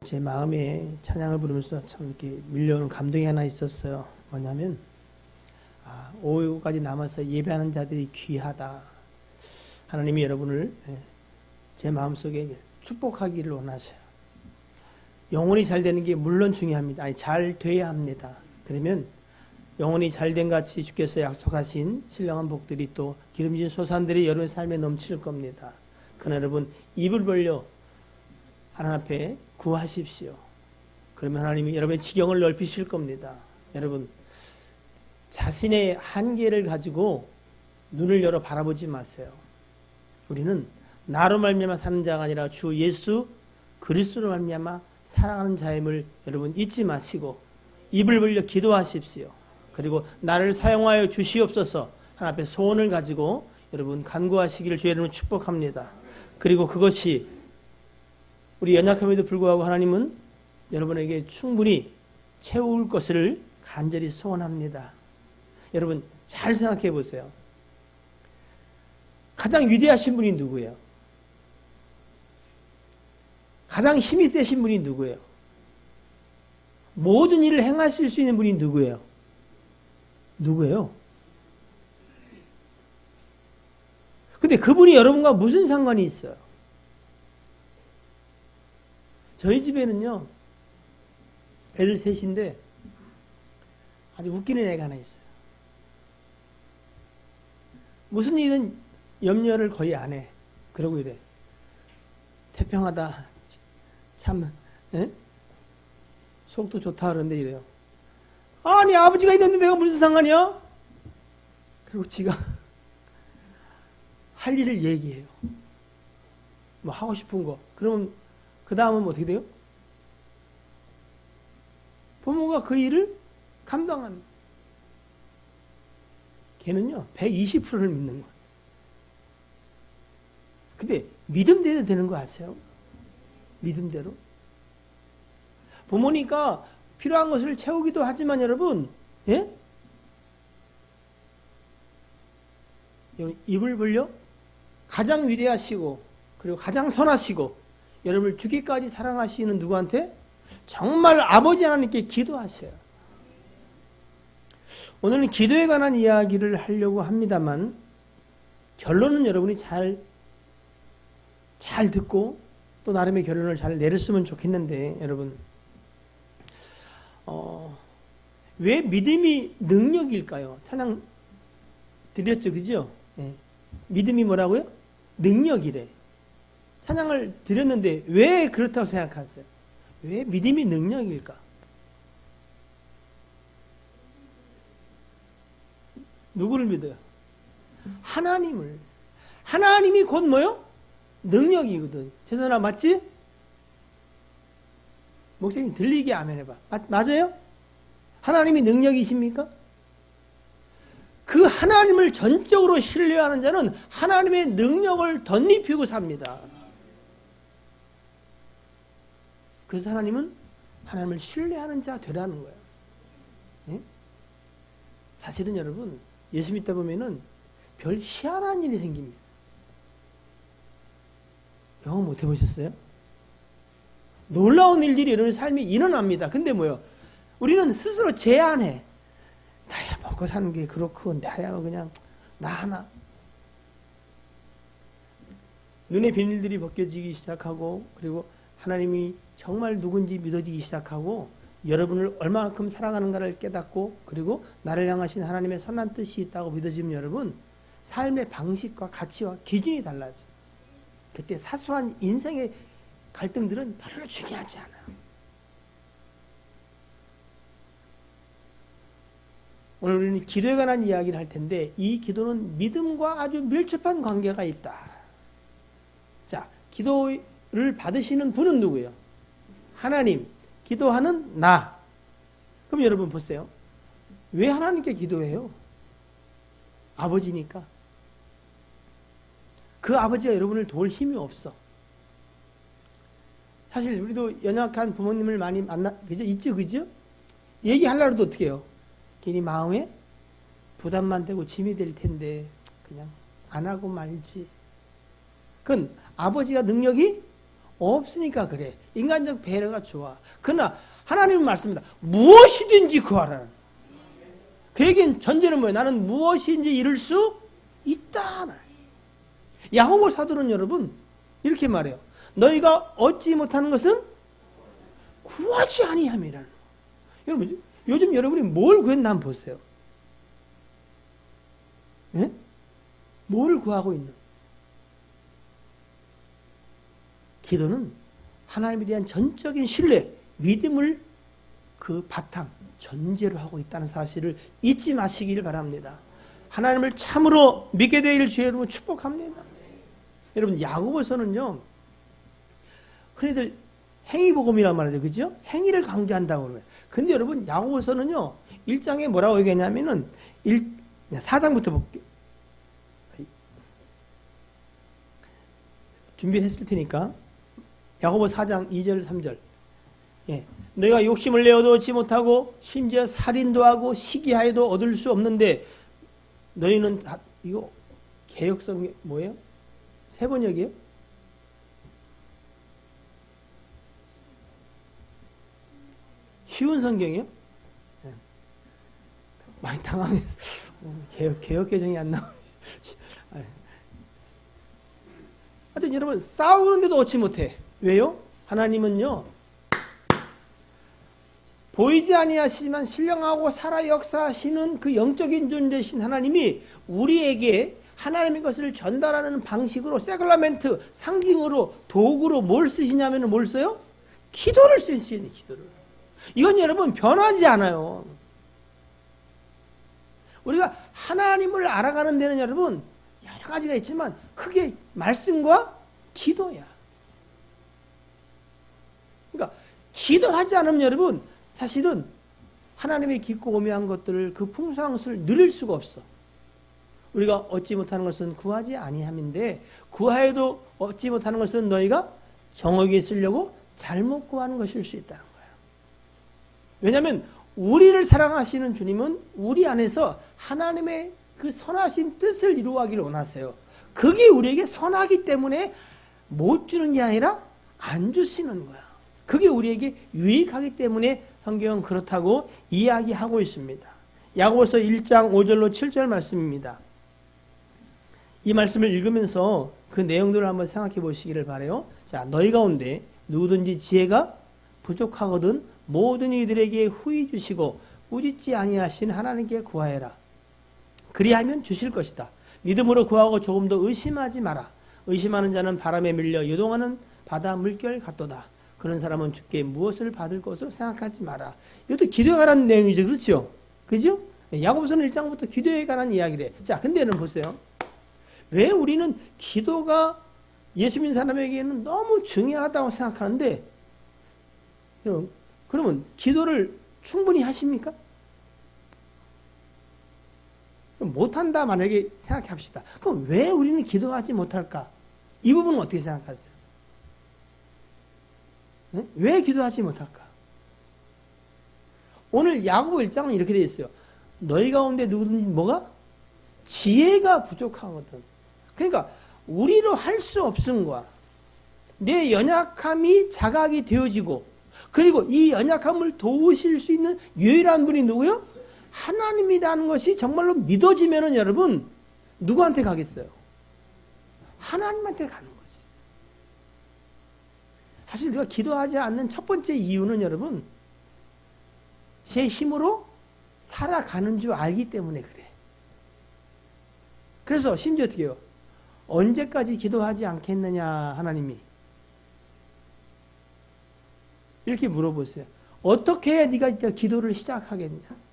제 마음에 찬양을 부르면서 참 이렇게 밀려오는 감동이 하나 있었어요. 뭐냐면, 오후까지 남아서 예배하는 자들이 귀하다. 하나님이 여러분을 제 마음속에 축복하기를 원하셔요. 영혼이 잘 되는 게 물론 중요합니다. 아니, 잘 돼야 합니다. 그러면 영혼이 잘된 같이 주께서 약속하신 신령한 복들이 또 기름진 소산들이 여러분의 삶에 넘칠 겁니다. 그러나 여러분, 입을 벌려 하나님 앞에 구하십시오. 그러면 하나님이 여러분의 지경을 넓히실 겁니다. 여러분, 자신의 한계를 가지고 눈을 열어 바라보지 마세요. 우리는 나로 말미암아 사는 자가 아니라 주 예수 그리스도로 말미암아 살아가는 자임을 여러분 잊지 마시고 입을 벌려 기도하십시오. 그리고 나를 사용하여 주시옵소서 하나님 앞에 소원을 가지고 여러분 간구하시기를 주의 이름으로 축복합니다. 그리고 그것이 우리 연약함에도 불구하고 하나님은 여러분에게 충분히 채울 것을 간절히 소원합니다. 여러분 잘 생각해 보세요. 가장 위대하신 분이 누구예요? 가장 힘이 세신 분이 누구예요? 모든 일을 행하실 수 있는 분이 누구예요? 누구예요? 근데 그분이 여러분과 무슨 상관이 있어요? 저희 집에는요, 애들 셋인데 아주 웃기는 애가 하나 있어요. 무슨 일은 염려를 거의 안 해. 그러고 이래. 태평하다. 참, 속도 좋다 그러는데 이래요. 아니, 아버지가 있는데 내가 무슨 상관이야? 그리고 지가 할 일을 얘기해요. 뭐 하고 싶은 거. 그러면 그 다음은 어떻게 돼요? 부모가 그 일을 감당합니다. 걔는요, 120%를 믿는 거예요. 근데 믿음대로 되는 거 아세요? 믿음대로. 부모니까 필요한 것을 채우기도 하지만 여러분, 예? 입을 벌려 가장 위대하시고 그리고 가장 선하시고 여러분을 죽기까지 사랑하시는 누구한테? 정말 아버지 하나님께 기도하세요. 오늘은 기도에 관한 이야기를 하려고 합니다만 결론은 여러분이 잘 듣고 또 나름의 결론을 잘 내렸으면 좋겠는데 여러분 왜 믿음이 능력일까요? 찬양 드렸죠, 그죠? 네. 믿음이 뭐라고요? 능력이래. 찬양을 드렸는데 왜 그렇다고 생각하세요? 왜 믿음이 능력일까? 누구를 믿어요? 하나님을. 하나님이 곧 뭐요? 능력이거든. 최선아 맞지? 목사님 들리게 아멘 해봐. 맞아요? 하나님이 능력이십니까? 그 하나님을 전적으로 신뢰하는 자는 하나님의 능력을 덧입히고 삽니다. 그래서 하나님은 하나님을 신뢰하는 자 되라는 거예요. 네? 사실은 여러분 예수 믿다 보면은 별 희한한 일이 생깁니다. 경험 못 해보셨어요? 놀라운 일들이 이런 삶이 일어납니다. 근데 뭐요? 우리는 스스로 제한해. 나야 먹고 사는 게 그렇고 나야 그냥 나 하나. 눈의 비닐들이 벗겨지기 시작하고 그리고 하나님이 정말 누군지 믿어지기 시작하고 여러분을 얼마만큼 사랑하는가를 깨닫고 그리고 나를 향하신 하나님의 선한 뜻이 있다고 믿어지면 여러분 삶의 방식과 가치와 기준이 달라져요. 그때 사소한 인생의 갈등들은 별로 중요하지 않아요. 오늘 우리는 기도에 관한 이야기를 할 텐데 이 기도는 믿음과 아주 밀접한 관계가 있다. 자, 기도를 받으시는 분은 누구예요? 하나님, 기도하는 나. 그럼 여러분 보세요. 왜 하나님께 기도해요? 아버지니까. 그 아버지가 여러분을 도울 힘이 없어. 사실 우리도 연약한 부모님을 많이 그죠? 있죠, 그죠? 얘기하려고 어떻게 해요? 괜히 마음에 부담만 되고 짐이 될 텐데 그냥 안 하고 말지. 그건 아버지가 능력이 없으니까 그래. 인간적 배려가 좋아. 그러나 하나님은 말씀입니다. 무엇이든지 구하라. 그에겐 전제는 뭐예요? 나는 무엇인지 이룰 수 있다. 야고보 사도는 여러분 이렇게 말해요. 너희가 얻지 못하는 것은 구하지 아니함이라는. 여러분 요즘 여러분이 뭘 구했나 한번 보세요. 네? 뭘 구하고 있는? 기도는 하나님에 대한 전적인 신뢰, 믿음을 그 바탕, 전제로 하고 있다는 사실을 잊지 마시길 바랍니다. 하나님을 참으로 믿게 되길 주의 이름으로 축복합니다. 여러분 야고보서는요, 흔히들 행위복음이란 말이죠, 그죠? 행위를 강조한다고 그러면. 근데 여러분 야고보서는요 1장에 뭐라고 얘기하냐면은 4장부터 볼게요. 준비를 했을 테니까 야고보 4장 2절 3절. 예. 너희가 욕심을 내어도 얻지 못하고 심지어 살인도 하고 시기하여도 얻을 수 없는데 너희는 이거 개역성이 뭐예요? 세 번역이에요? 쉬운 성경이요? 네. 많이 당황했어. 개역 개정이 안 나오죠. 하여튼 여러분 싸우는데도 얻지 못해. 왜요? 하나님은요 보이지 아니하시지만 신령하고 살아 역사하시는 그 영적인 존재신 하나님이 우리에게 하나님의 것을 전달하는 방식으로 세글라멘트 상징으로 도구로 뭘 쓰시냐면 뭘 써요? 기도를 쓰시는 기도를. 이건 여러분 변하지 않아요. 우리가 하나님을 알아가는 데는 여러분 여러 가지가 있지만 크게 말씀과 기도야. 그러니까 기도하지 않으면 여러분 사실은 하나님의 깊고 오묘한 것들을 그 풍성한 것을 누릴 수가 없어. 우리가 얻지 못하는 것은 구하지 아니함인데 구하여도 얻지 못하는 것은 너희가 정욕에 쓰려고 잘못 구하는 것일 수 있다는 거예요. 왜냐하면 우리를 사랑하시는 주님은 우리 안에서 하나님의 그 선하신 뜻을 이루어가기를 원하세요. 그게 우리에게 선하기 때문에 못 주는 게 아니라 안 주시는 거야. 그게 우리에게 유익하기 때문에 성경은 그렇다고 이야기하고 있습니다. 야고보서 1장 5절로 7절 말씀입니다. 이 말씀을 읽으면서 그 내용들을 한번 생각해 보시기를 바라요. 자, 너희 가운데 누구든지 지혜가 부족하거든 모든 이들에게 후히 주시고 꾸짖지 아니하신 하나님께 구하여라. 그리하면 주실 것이다. 믿음으로 구하고 조금 더 의심하지 마라. 의심하는 자는 바람에 밀려 요동하는 바다 물결 같도다. 그런 사람은 주께 무엇을 받을 것으로 생각하지 마라. 이것도 기도에 관한 내용이죠. 그렇죠? 그죠? 야고보서는 1장부터 기도에 관한 이야기래. 자, 근데 여러분 보세요. 왜 우리는 기도가 예수 믿는 사람에게는 너무 중요하다고 생각하는데 그러면 기도를 충분히 하십니까? 못한다 만약에 생각해 합시다. 그럼 왜 우리는 기도하지 못할까? 이 부분은 어떻게 생각하세요? 네? 왜 기도하지 못할까? 오늘 야고보 1장은 이렇게 되어 있어요. 너희 가운데 누구든지 뭐가? 지혜가 부족하거든. 그러니까 우리로 할 수 없은 거야. 내 연약함이 자각이 되어지고 그리고 이 연약함을 도우실 수 있는 유일한 분이 누구요? 하나님이라는 것이 정말로 믿어지면은 여러분 누구한테 가겠어요? 하나님한테 가는 거지. 사실 우리가 기도하지 않는 첫 번째 이유는 여러분 제 힘으로 살아가는 줄 알기 때문에 그래. 그래서 심지어 어떻게 해요? 언제까지 기도하지 않겠느냐 하나님이 이렇게 물어보세요. 어떻게 해야 네가 이제 기도를 시작하겠냐?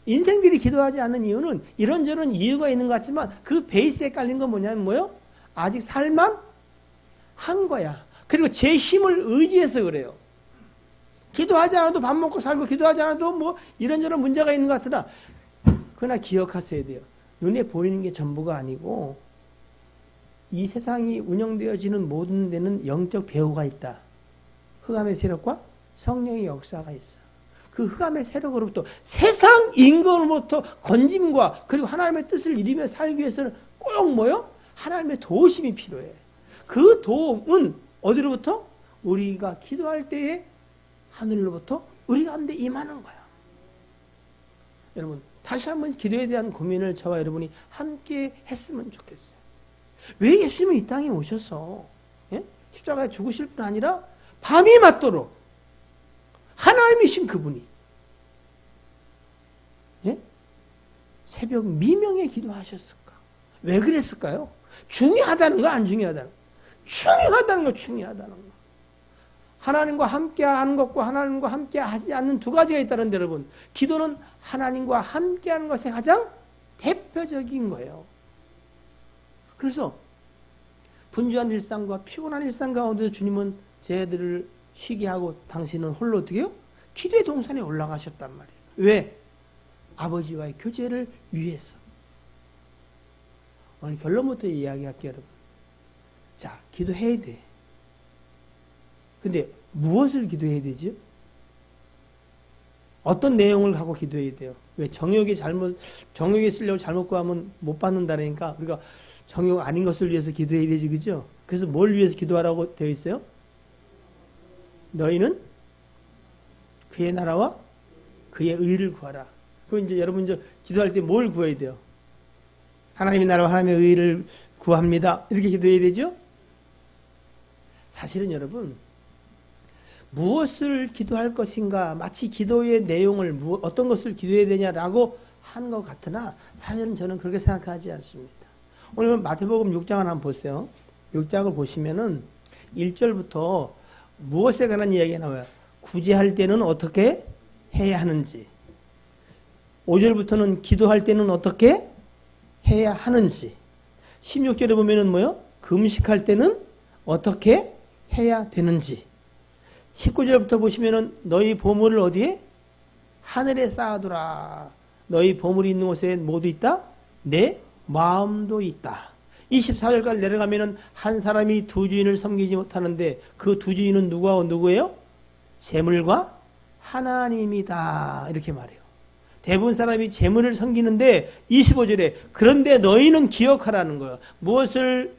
인생들이 기도하지 않는 이유는 이런저런 이유가 있는 것 같지만 그 베이스에 깔린 건 뭐냐면 뭐요? 아직 살만 한 거야. 그리고 제 힘을 의지해서 그래요. 기도하지 않아도 밥 먹고 살고 기도하지 않아도 뭐 이런저런 문제가 있는 것 같으나 그러나 기억하셔야 돼요. 눈에 보이는 게 전부가 아니고 이 세상이 운영되어지는 모든 데는 영적 배후가 있다. 흑암의 세력과 성령의 역사가 있어. 그 흑암의 세력으로부터 세상 인간으로부터 건짐과 그리고 하나님의 뜻을 이루며 살기 위해서는 꼭 뭐요? 하나님의 도우심이 필요해. 그 도움은 어디로부터? 우리가 기도할 때에 하늘로부터 우리 가운데 임하는 거야. 여러분, 다시 한번 기도에 대한 고민을 저와 여러분이 함께 했으면 좋겠어요. 왜 예수님이 이 땅에 오셔서 십자가에 죽으실 뿐 아니라 밤이 맞도록 하나님이신 그분이 새벽 미명에 기도하셨을까? 왜 그랬을까요? 중요하다는 거, 안 중요하다는 거? 중요하다는 거, 중요하다는 거. 하나님과 함께하는 것과 하나님과 함께하지 않는 두 가지가 있다는데 여러분, 기도는 하나님과 함께하는 것의 가장 대표적인 거예요. 그래서 분주한 일상과 피곤한 일상 가운데 주님은 쟤들을 쉬게 하고 당신은 홀로 어떻게 해요? 기도의 동산에 올라가셨단 말이에요. 왜? 아버지와의 교제를 위해서. 오늘 결론부터 이야기할게요, 여러분. 자, 기도해야 돼. 근데 무엇을 기도해야 되죠? 어떤 내용을 갖고 기도해야 돼요? 왜 정욕에 쓰려고 잘못 구하면 못 받는다니까 우리가 정욕 아닌 것을 위해서 기도해야 되지, 그죠? 그래서 뭘 위해서 기도하라고 되어 있어요? 너희는 그의 나라와 그의 의를 구하라. 그럼 이제 여러분 기도할 때 뭘 구해야 돼요? 하나님의 나라와 하나님의 의를 구합니다. 이렇게 기도해야 되죠? 사실은 여러분, 무엇을 기도할 것인가, 마치 기도의 내용을 어떤 것을 기도해야 되냐라고 하는 것 같으나 사실은 저는 그렇게 생각하지 않습니다. 오늘 마태복음 6장을 한번 보세요. 6장을 보시면은 1절부터 무엇에 관한 이야기가 나와요. 구제할 때는 어떻게 해야 하는지, 5절부터는 기도할 때는 어떻게 해야 하는지, 16절에 보면은 뭐요? 금식할 때는 어떻게 해야 되는지, 19절부터 보시면은 너희 보물을 어디에? 하늘에 쌓아두라. 너희 보물이 있는 곳에 모두 있다? 내 마음도 있다. 24절까지 내려가면은 한 사람이 두 주인을 섬기지 못하는데 그 두 주인은 누구하고 누구예요? 재물과 하나님이다. 이렇게 말해요. 대부분 사람이 재물을 섬기는데 25절에 그런데 너희는 기억하라는 거예요. 무엇을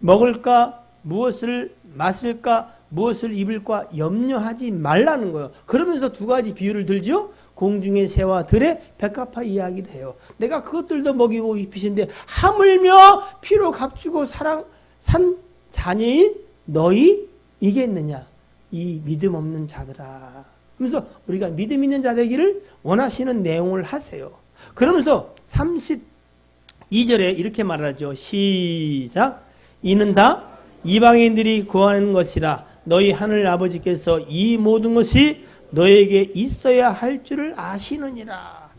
먹을까? 무엇을 마실까? 무엇을 입을까? 염려하지 말라는 거예요. 그러면서 두 가지 비유를 들죠. 공중의 새와 들의 백합화 이야기를 해요. 내가 그것들도 먹이고 입히신데 하물며 피로 값주고 산 자녀인 너희 이겠느냐? 이 믿음 없는 자들아. 그러면서 우리가 믿음 있는 자 되기를 원하시는 내용을 하세요. 그러면서 32절에 이렇게 말하죠. 시작. 이는 다 이방인들이 구하는 것이라 너희 하늘 아버지께서 이 모든 것이 너에게 있어야 할 줄을 아시느니라.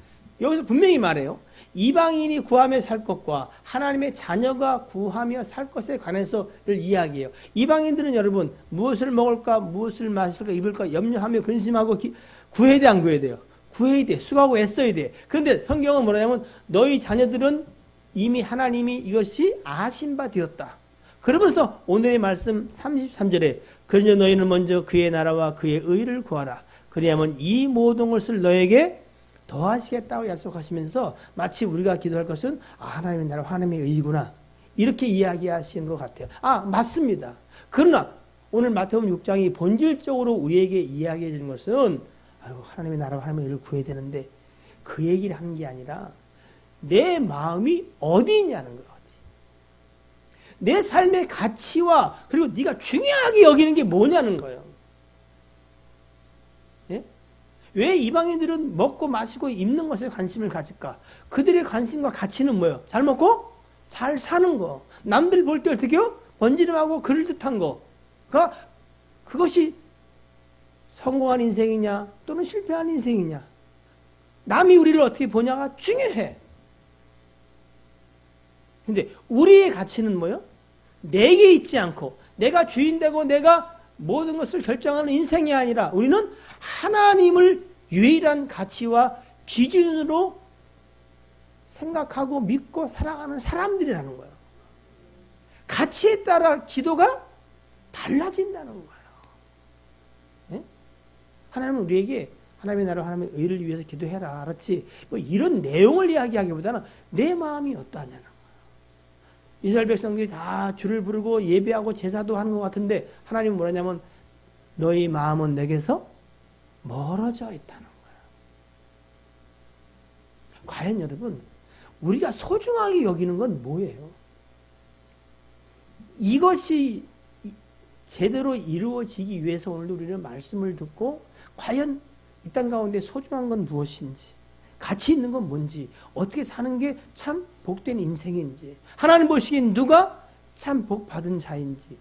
여기서 분명히 말해요. 이방인이 구하며 살 것과 하나님의 자녀가 구하며 살 것에 관해서를 이야기해요. 이방인들은 여러분 무엇을 먹을까, 무엇을 마실까, 입을까 염려하며 근심하고 구해야 돼, 안 구해야 돼요? 구해야 돼. 수고하고 애써야 돼. 그런데 성경은 뭐냐면 너희 자녀들은 이미 하나님이 이것이 아신 바 되었다. 그러면서 오늘의 말씀 33절에 그러므로 너희는 먼저 그의 나라와 그의 의를 구하라. 그리하면 이 모든 것을 너에게 더하시겠다고 약속하시면서 마치 우리가 기도할 것은 하나님의 나라, 하나님의 의구나 이렇게 이야기하시는 것 같아요. 맞습니다. 그러나 오늘 마태복음 6장이 본질적으로 우리에게 이야기해 주는 것은 하나님의 나라와 하나님의 의를 구해야 되는데 그 얘기를 하는 게 아니라 내 마음이 어디 있냐는 거예요. 내 삶의 가치와 그리고 네가 중요하게 여기는 게 뭐냐는 거예요. 예? 왜 이방인들은 먹고 마시고 입는 것에 관심을 가질까? 그들의 관심과 가치는 뭐예요? 잘 먹고 잘 사는 거. 남들 볼 때 어떻게 해요? 번지름하고 그럴듯한 거. 그러니까 그것이 성공한 인생이냐 또는 실패한 인생이냐. 남이 우리를 어떻게 보냐가 중요해. 근데 우리의 가치는 뭐예요? 내게 있지 않고 내가 주인되고 내가 모든 것을 결정하는 인생이 아니라 우리는 하나님을 유일한 가치와 기준으로 생각하고 믿고 살아가는 사람들이라는 거예요. 가치에 따라 기도가 달라진다는 거예요. 네? 하나님은 우리에게 하나님의 나라, 하나님의 의를 위해서 기도해라. 알았지? 뭐 이런 내용을 이야기하기보다는 내 마음이 어떠하냐는 거예요. 이스라엘 백성들이 다 주를 부르고 예배하고 제사도 하는 것 같은데 하나님은 뭐라냐면 너희 마음은 내게서 멀어져 있다는 거예요. 과연 여러분 우리가 소중하게 여기는 건 뭐예요? 이것이 제대로 이루어지기 위해서 오늘도 우리는 말씀을 듣고 과연 이 땅 가운데 소중한 건 무엇인지, 가치 있는 건 뭔지, 어떻게 사는 게 참 복된 인생인지, 하나님 보시기엔 누가 참 복 받은 자인지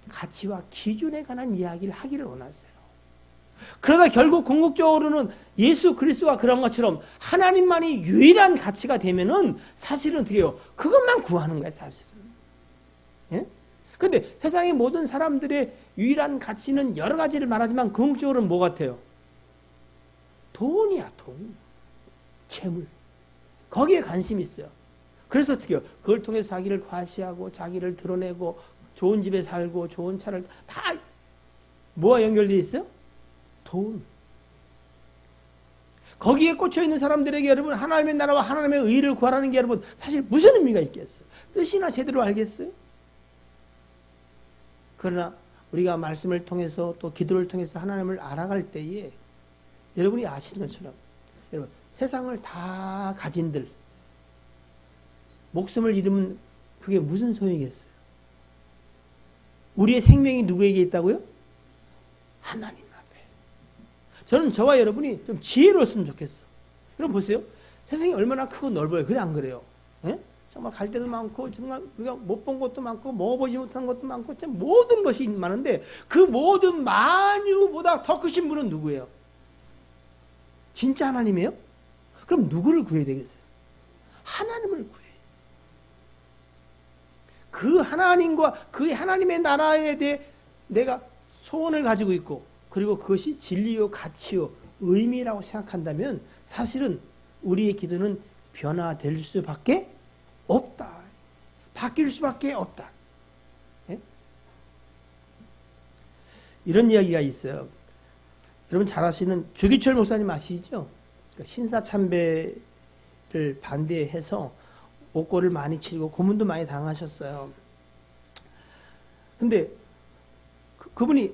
가치와 기준에 관한 이야기를 하기를 원하세요. 그러다 결국 궁극적으로는 예수 그리스도가 그런 것처럼 하나님만이 유일한 가치가 되면은 사실은 어떻게 해요? 그것만 구하는 거예요, 사실은. 예? 근데 세상의 모든 사람들의 유일한 가치는 여러 가지를 말하지만 궁극적으로는 뭐 같아요? 돈이야, 돈. 재물. 거기에 관심이 있어요. 그래서 어떻게 해요? 그걸 통해서 자기를 과시하고 자기를 드러내고 좋은 집에 살고 좋은 차를 다 뭐와 연결되어 있어요? 돈. 거기에 꽂혀 있는 사람들에게 여러분 하나님의 나라와 하나님의 의를 구하라는 게 여러분 사실 무슨 의미가 있겠어요? 뜻이나 제대로 알겠어요? 그러나 우리가 말씀을 통해서 또 기도를 통해서 하나님을 알아갈 때에 여러분이 아시는 것처럼 여러분 세상을 다 가진들 목숨을 잃으면 그게 무슨 소용이겠어요? 우리의 생명이 누구에게 있다고요? 하나님 앞에. 저는 저와 여러분이 좀 지혜로웠으면 좋겠어. 여러분 보세요. 세상이 얼마나 크고 넓어요. 그래 안 그래요? 예? 정말 갈 데도 많고 정말 우리가 못 본 것도 많고 먹어보지 못한 것도 많고 참 모든 것이 많은데 그 모든 만유보다 더 크신 분은 누구예요? 진짜 하나님이에요? 그럼 누구를 구해야 되겠어요? 하나님을 구해요. 그 하나님과 그 하나님의 나라에 대해 내가 소원을 가지고 있고 그리고 그것이 진리요 가치요 의미라고 생각한다면 사실은 우리의 기도는 변화될 수밖에 없다. 바뀔 수밖에 없다. 예? 이런 이야기가 있어요. 여러분 잘 아시는 주기철 목사님 아시죠? 신사참배를 반대해서 옥고를 많이 치르고 고문도 많이 당하셨어요. 근데 그분이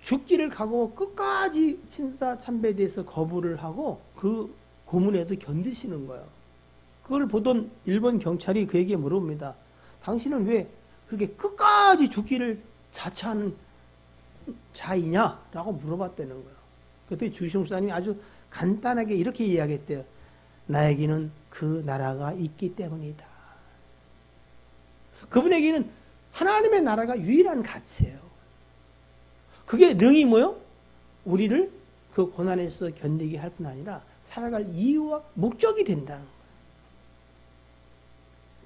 죽기를 각오 끝까지 신사참배에 대해서 거부를 하고 그 고문에도 견디시는 거예요. 그걸 보던 일본 경찰이 그에게 물어봅니다. 당신은 왜 그렇게 끝까지 죽기를 자처하는 자이냐? 라고 물어봤다는 거예요. 그때 주기철 목사님이 아주 간단하게 이렇게 이야기했대요. 나에게는 그 나라가 있기 때문이다. 그분에게는 하나님의 나라가 유일한 가치예요. 그게 능히 뭐요? 우리를 그 고난에서 견디게 할 뿐 아니라 살아갈 이유와 목적이 된다는 거예요.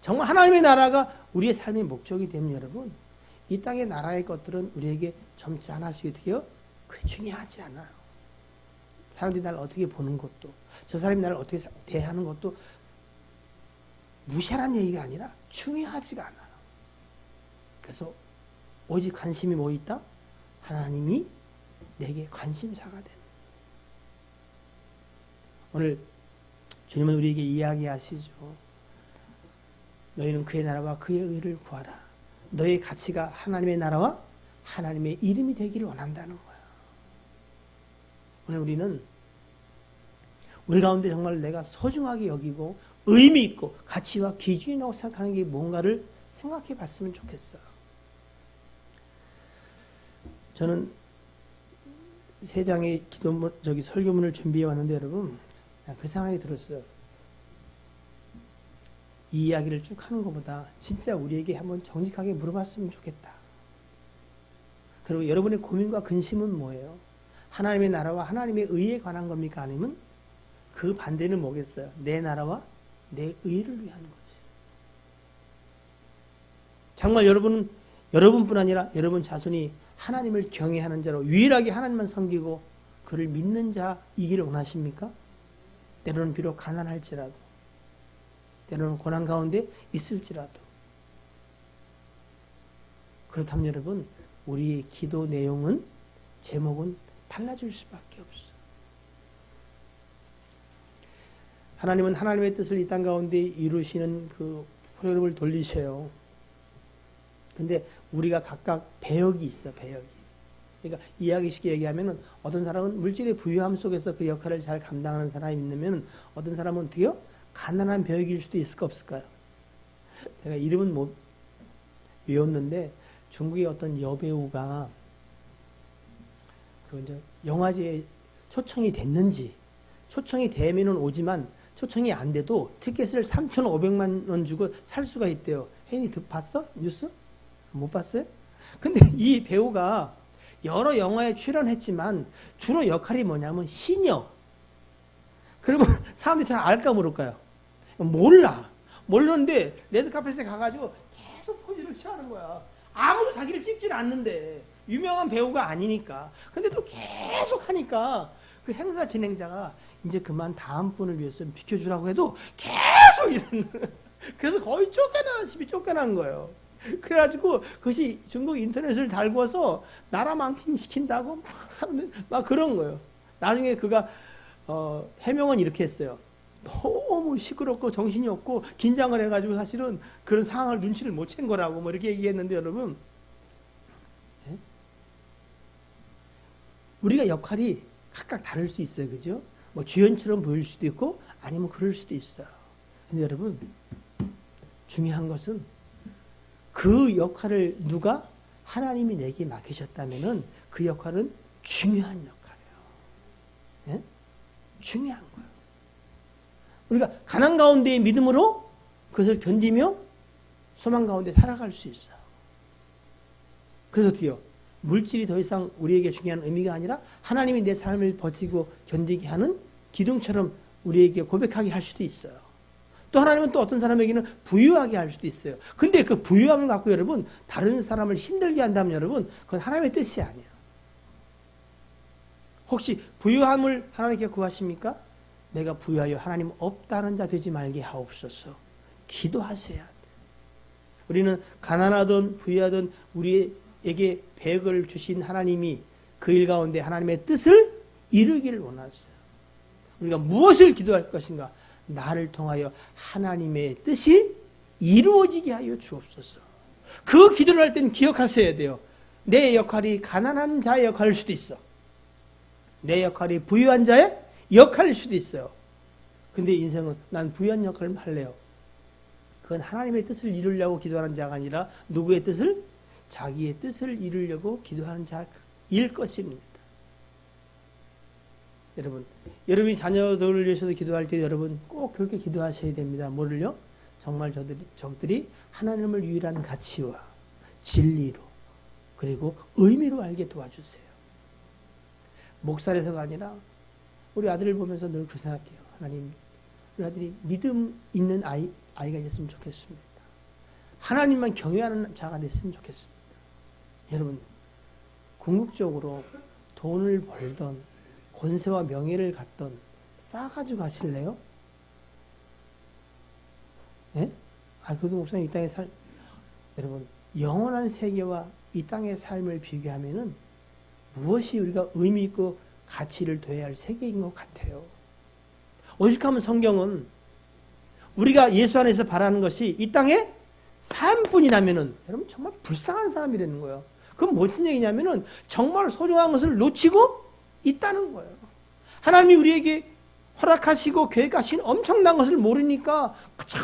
정말 하나님의 나라가 우리의 삶의 목적이 되면 여러분 이 땅의 나라의 것들은 우리에게 점치 하나씩 어떻게 해요? 그게 중요하지 않아요. 사람들이 나를 어떻게 보는 것도 저 사람이 나를 어떻게 대하는 것도 무시하라는 얘기가 아니라 중요하지가 않아요. 그래서 오직 관심이 뭐 있다? 하나님이 내게 관심사가 되는. 오늘 주님은 우리에게 이야기하시죠. 너희는 그의 나라와 그의 의를 구하라. 너의 가치가 하나님의 나라와 하나님의 이름이 되기를 원한다는 거야. 오늘 우리는 우리 가운데 정말 내가 소중하게 여기고 의미 있고 가치와 기준이라고 생각하는 게 뭔가를 생각해 봤으면 좋겠어요. 저는 세 장의 설교문을 준비해 왔는데 여러분 그 생각이 들었어요. 이 이야기를 쭉 하는 것보다 진짜 우리에게 한번 정직하게 물어봤으면 좋겠다. 그리고 여러분의 고민과 근심은 뭐예요? 하나님의 나라와 하나님의 의에 관한 겁니까? 아니면 그 반대는 뭐겠어요? 내 나라와 내 의를 위한 거지. 정말 여러분은 여러분뿐 아니라 여러분 자손이 하나님을 경외하는 자로 유일하게 하나님만 섬기고 그를 믿는 자이기를 원하십니까? 때로는 비록 가난할지라도 때로는 고난 가운데 있을지라도 그렇다면 여러분 우리의 기도 내용은 제목은 달라질 수밖에 없어. 하나님은 하나님의 뜻을 이 땅 가운데 이루시는 그 프로그램을 돌리세요. 근데 우리가 각각 배역이 있어, 배역이. 그러니까 이해하기 쉽게 얘기하면은 어떤 사람은 물질의 부유함 속에서 그 역할을 잘 감당하는 사람이 있으면 어떤 사람은 어떻게요? 가난한 배역일 수도 있을까 없을까요? 제가 이름은 못 외웠는데 중국의 어떤 여배우가 그 이제 영화제에 초청이 됐는지 초청이 되면은 오지만 초청이 안 돼도 티켓을 3,500만 원 주고 살 수가 있대요. 혜인이 봤어? 뉴스? 못 봤어요? 근데 이 배우가 여러 영화에 출연했지만 주로 역할이 뭐냐면 시녀. 그러면 사람들이 잘 알까 모를까요? 몰라. 모르는데 레드카펫에 가가지고 계속 포즈를 취하는 거야. 아무도 자기를 찍질 않는데 유명한 배우가 아니니까. 근데 또 계속 하니까 그 행사 진행자가 이제 그만 다음 분을 위해서 비켜주라고 해도 계속 이러는. 그래서 거의 쫓겨나시비 쫓겨난 거예요. 그래가지고 그것이 중국 인터넷을 달궈서 나라 망신시킨다고 막 그런 거예요. 나중에 그가 해명은 이렇게 했어요. 너무 시끄럽고 정신이 없고 긴장을 해가지고 사실은 그런 상황을 눈치를 못 챈 거라고 뭐 이렇게 얘기했는데 여러분, 예? 우리가 역할이 각각 다를 수 있어요, 그죠? 뭐 주연처럼 보일 수도 있고 아니면 그럴 수도 있어요. 근데 여러분, 중요한 것은 그 역할을 누가 하나님이 내게 맡기셨다면은 그 역할은 중요한 역할이에요. 예? 중요한 거예요. 우리가 가난 가운데의 믿음으로 그것을 견디며 소망 가운데 살아갈 수 있어요. 그래서 어떻게요? 물질이 더 이상 우리에게 중요한 의미가 아니라 하나님이 내 삶을 버티고 견디게 하는 기둥처럼 우리에게 고백하게 할 수도 있어요. 또 하나님은 또 어떤 사람에게는 부유하게 할 수도 있어요. 근데 그 부유함을 갖고 여러분 다른 사람을 힘들게 한다면 여러분 그건 하나님의 뜻이 아니에요. 혹시 부유함을 하나님께 구하십니까? 내가 부유하여 하나님 없다는 자 되지 말게 하옵소서. 기도하셔야 돼요. 우리는 가난하든 부유하든 우리에게 배역을 주신 하나님이 그 일 가운데 하나님의 뜻을 이루기를 원하세요. 우리가 무엇을 기도할 것인가? 나를 통하여 하나님의 뜻이 이루어지게 하여 주옵소서. 그 기도를 할 때는 기억하셔야 돼요. 내 역할이 가난한 자의 역할일 수도 있어. 내 역할이 부유한 자의 역할일 수도 있어요. 근데 인생은 난 부유한 역할을 할래요. 그건 하나님의 뜻을 이루려고 기도하는 자가 아니라 누구의 뜻을? 자기의 뜻을 이루려고 기도하는 자일 것입니다. 여러분, 여러분이 자녀들을 위해서도 기도할 때 여러분 꼭 그렇게 기도하셔야 됩니다. 뭐를요? 정말 저들이 하나님을 유일한 가치와 진리로 그리고 의미로 알게 도와주세요. 목살에서가 아니라 우리 아들을 보면서 늘 그 생각해요. 하나님, 우리 아들이 믿음 있는 아이가 됐으면 좋겠습니다. 하나님만 경외하는 자가 됐으면 좋겠습니다. 여러분, 궁극적으로 돈을 벌던 권세와 명예를 갖던 싸가지고 가실래요? 예? 그래도 목사님 이 땅에 여러분, 영원한 세계와 이 땅의 삶을 비교하면은 무엇이 우리가 의미 있고 가치를 둬야 할 세계인 것 같아요. 오직하면 성경은 우리가 예수 안에서 바라는 것이 이 땅의 삶뿐이라면은 여러분 정말 불쌍한 사람이라는 거예요. 그건 무슨 얘기냐면은 정말 소중한 것을 놓치고 있다는 거예요. 하나님이 우리에게 허락하시고 계획하신 엄청난 것을 모르니까 그저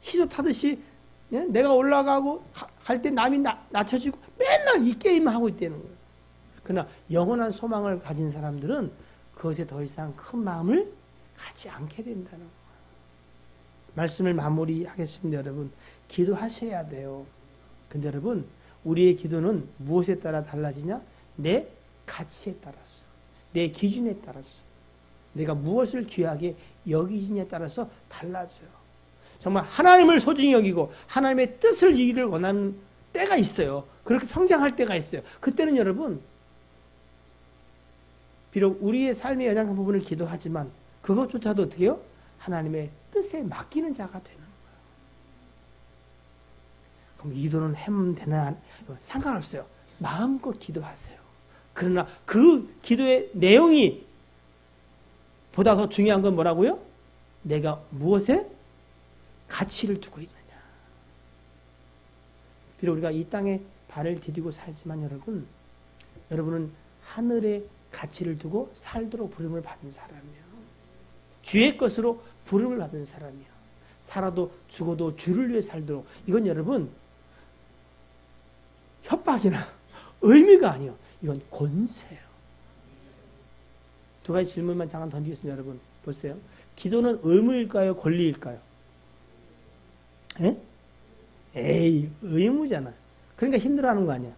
시도 타듯이 내가 올라가고 갈 때 남이 낮춰지고 맨날 이 게임을 하고 있다는 거예요. 그러나 영원한 소망을 가진 사람들은 그것에 더 이상 큰 마음을 갖지 않게 된다는 거예요. 말씀을 마무리하겠습니다. 여러분, 기도하셔야 돼요. 근데 여러분, 우리의 기도는 무엇에 따라 달라지냐? 내 가치에 따라서, 내 기준에 따라서, 내가 무엇을 귀하게 여기지냐에 따라서 달라져요. 정말 하나님을 소중히 여기고 하나님의 뜻을 이기를 원하는 때가 있어요. 그렇게 성장할 때가 있어요. 그때는 여러분, 비록 우리의 삶의 연약한 부분을 기도하지만 그것조차도 어떻게 해요? 하나님의 뜻에 맡기는 자가 되는 거예요. 그럼 이 기도는 하면 되나? 상관없어요. 마음껏 기도하세요. 그러나 그 기도의 내용이 보다 더 중요한 건 뭐라고요? 내가 무엇에 가치를 두고 있느냐. 비록 우리가 이 땅에 발을 디디고 살지만 여러분은 하늘의 가치를 두고 살도록 부름을 받은 사람이에요. 주의 것으로 부름을 받은 사람이에요. 살아도 죽어도 주를 위해 살도록. 이건 여러분 협박이나 의미가 아니에요. 이건 권세예요. 두 가지 질문만 잠깐 던지겠습니다. 여러분 보세요. 기도는 의무일까요? 권리일까요? 에? 에이, 의무잖아. 그러니까 힘들어하는 거 아니야.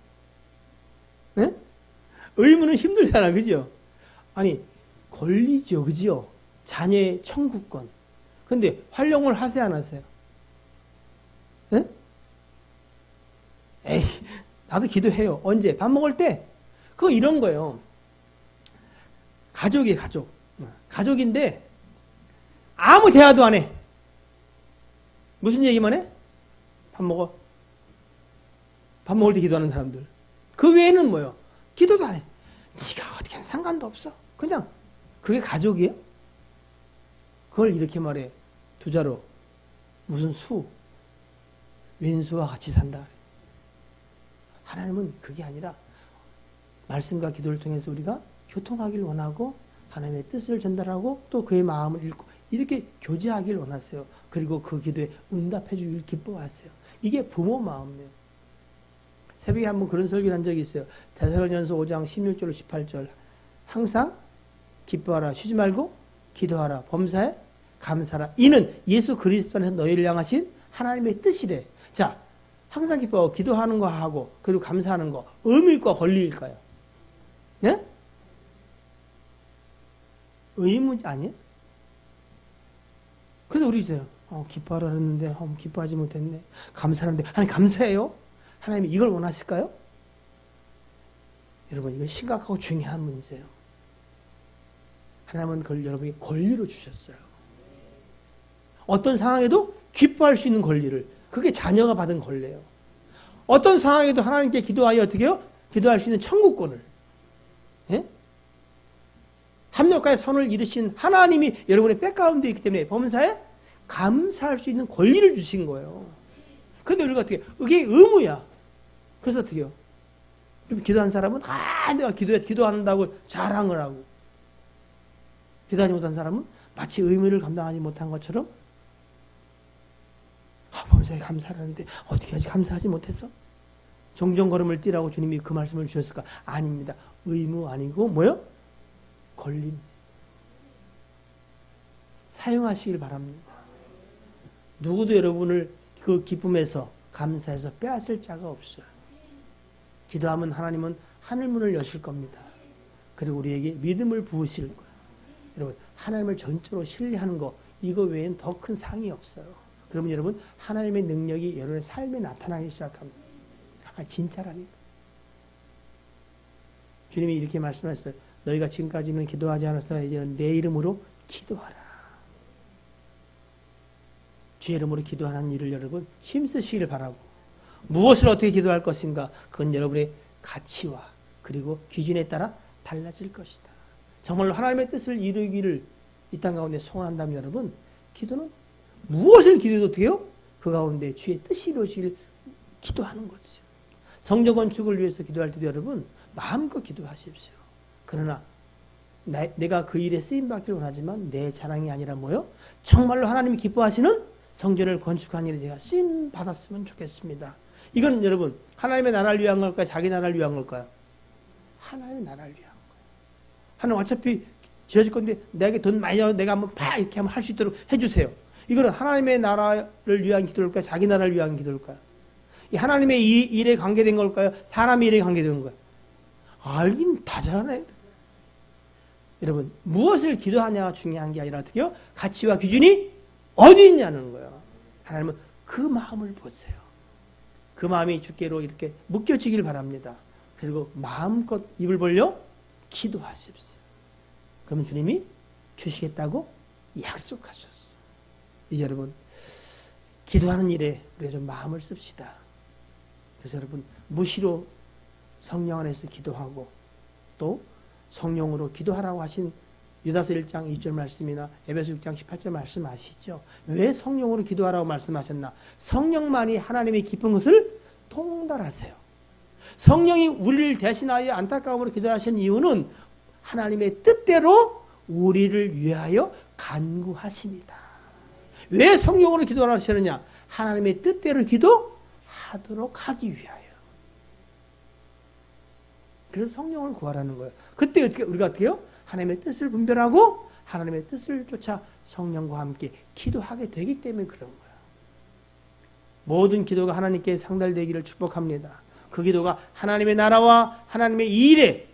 에? 의무는 힘들잖아. 그죠? 아니 권리죠. 그죠? 자녀의 청구권. 근데 활용을 하세요 안 하세요? 에? 에이, 나도 기도해요. 언제? 밥 먹을 때? 그거 이런 거예요. 가족이에요, 가족. 가족인데 아무 대화도 안 해. 무슨 얘기만 해? 밥 먹어. 밥 먹을 때 기도하는 사람들. 그 외에는 뭐예요? 기도도 안 해. 네가 어떻게 하는 상관도 없어. 그냥 그게 가족이에요? 그걸 이렇게 말해. 두 자로 무슨 수? 왼수와 같이 산다. 하나님은 그게 아니라 말씀과 기도를 통해서 우리가 교통하기를 원하고 하나님의 뜻을 전달하고 또 그의 마음을 읽고 이렇게 교제하기를 원하세요. 그리고 그 기도에 응답해 주길 기뻐하세요. 이게 부모 마음이에요. 새벽에 한번 그런 설교를 한 적이 있어요. 데살로니가서 5장 16절 18절 항상 기뻐하라 쉬지 말고 기도하라 범사에 감사하라 이는 예수 그리스도 안에서 너희를 향하신 하나님의 뜻이래. 자, 항상 기뻐하고 기도하는 거 하고 그리고 감사하는 거 의무일까 권리일까요? 예? 의무 아니에요? 그래서 우리 이제 기뻐하라 했는데 기뻐하지 못했네. 감사하는데 하나님 감사해요? 하나님이 이걸 원하실까요? 여러분 이거 심각하고 중요한 문제예요. 하나님은 그걸 여러분에게 권리로 주셨어요. 어떤 상황에도 기뻐할 수 있는 권리를. 그게 자녀가 받은 권리예요. 어떤 상황에도 하나님께 기도하여 어떻게 해요? 기도할 수 있는 청구권을. 예? 합력과의 선을 이루신 하나님이 여러분의 백그라운드에 있기 때문에 범사에 감사할 수 있는 권리를 주신 거예요. 그런데 우리가 어떻게 이게 의무야. 그래서 어떻게 해요? 기도한 사람은 내가 기도한다고 자랑을 하고 기도하지 못한 사람은 마치 의무를 감당하지 못한 것처럼 범사에 감사를 하는데 어떻게 하지? 감사하지 못해서? 종종 걸음을 뛰라고 주님이 그 말씀을 주셨을까? 아닙니다. 의무 아니고 뭐요? 권리. 사용하시길 바랍니다. 누구도 여러분을 그 기쁨에서 감사해서 빼앗을 자가 없어요. 기도하면 하나님은 하늘문을 여실 겁니다. 그리고 우리에게 믿음을 부으실 거예요. 여러분 하나님을 전적으로 신뢰하는 거 이거 외엔 더 큰 상이 없어요. 그러면 여러분 하나님의 능력이 여러분의 삶에 나타나기 시작합니다. 진짜라니까. 주님이 이렇게 말씀하셨어요. 너희가 지금까지는 기도하지 않았으나 이제는 내 이름으로 기도하라. 주의 이름으로 기도하는 일을 여러분 힘쓰시기를 바라고 무엇을 어떻게 기도할 것인가 그건 여러분의 가치와 그리고 기준에 따라 달라질 것이다. 정말로 하나님의 뜻을 이루기를 이 땅 가운데 소원한다면 여러분 기도는 무엇을 기도해도 어떻게 해요? 그 가운데 주의 뜻이 이루어지길 기도하는 거죠. 성전 건축을 위해서 기도할 때도 여러분 마음껏 기도하십시오. 그러나 내가 그 일에 쓰임받기를 원하지만 내 자랑이 아니라 뭐요? 정말로 하나님이 기뻐하시는 성전을 건축한 일에 제가 쓰임받았으면 좋겠습니다. 이건 여러분 하나님의 나라를 위한 걸까요? 자기 나라를 위한 걸까요? 하나님의 나라를 위한 거예요. 하나님 어차피 지어질 건데 내게 돈 많이 줘서 내가 한번 팍 이렇게 한번 할 수 있도록 해주세요. 이거는 하나님의 나라를 위한 기도일까요? 자기 나라를 위한 기도일까요? 이 하나님의 이 일에 관계된 걸까요? 사람의 일에 관계된 거예요? 알긴 다 잘하네. 여러분 무엇을 기도하냐가 중요한 게 아니라 어떻게 해요? 가치와 기준이 어디 있냐는 거예요. 하나님은 그 마음을 보세요. 그 마음이 주께로 이렇게 묶여지길 바랍니다. 그리고 마음껏 입을 벌려 기도하십시오. 그러면 주님이 주시겠다고 약속하셨어요. 이제 여러분 기도하는 일에 우리가 좀 마음을 씁시다. 그래서 여러분 무시로 성령 안에서 기도하고 또 성령으로 기도하라고 하신 유다서 1장 2절 말씀이나 에베소 6장 18절 말씀 아시죠? 왜 성령으로 기도하라고 말씀하셨나? 성령만이 하나님의 깊은 것을 통달하세요. 성령이 우리를 대신하여 안타까움으로 기도하신 이유는 하나님의 뜻대로 우리를 위하여 간구하십니다. 왜 성령으로 기도하시느냐? 하나님의 뜻대로 기도하도록 하기 위하여. 그래서 성령을 구하라는 거예요. 그때 우리가 어떻게 해요? 하나님의 뜻을 분별하고 하나님의 뜻을 쫓아 성령과 함께 기도하게 되기 때문에 그런 거예요. 모든 기도가 하나님께 상달되기를 축복합니다. 그 기도가 하나님의 나라와 하나님의 일에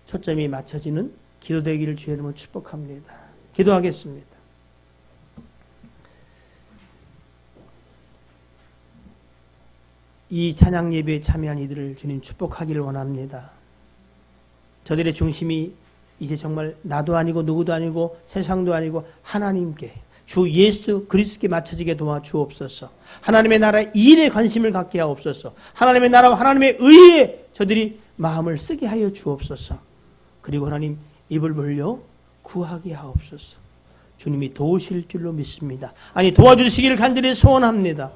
초점이 맞춰지는 기도 되기를 주의 이름으로 축복합니다. 기도하겠습니다. 이 찬양 예배에 참여한 이들을 주님 축복하기를 원합니다. 저들의 중심이 이제 정말 나도 아니고 누구도 아니고 세상도 아니고 하나님께 주 예수 그리스도께 맞춰지게 도와주옵소서. 하나님의 나라 일에 관심을 갖게 하옵소서. 하나님의 나라와 하나님의 의에 저들이 마음을 쓰게 하여 주옵소서. 그리고 하나님 입을 벌려 구하게 하옵소서. 주님이 도우실 줄로 믿습니다. 아니 도와주시기를 간절히 소원합니다.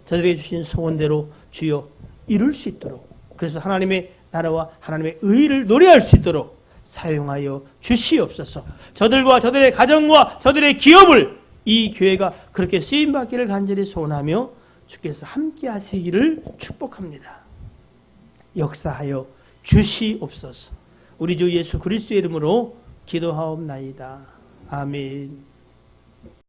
저들에게 주신 소원대로 주여 이룰 수 있도록, 그래서 하나님의 나라와 하나님의 의를 노래할 수 있도록 사용하여 주시옵소서. 저들과 저들의 가정과 저들의 기업을 이 교회가 그렇게 쓰임받기를 간절히 소원하며 주께서 함께 하시기를 축복합니다. 역사하여 주시옵소서. 우리 주 예수 그리스도의 이름으로 기도하옵나이다. 아멘.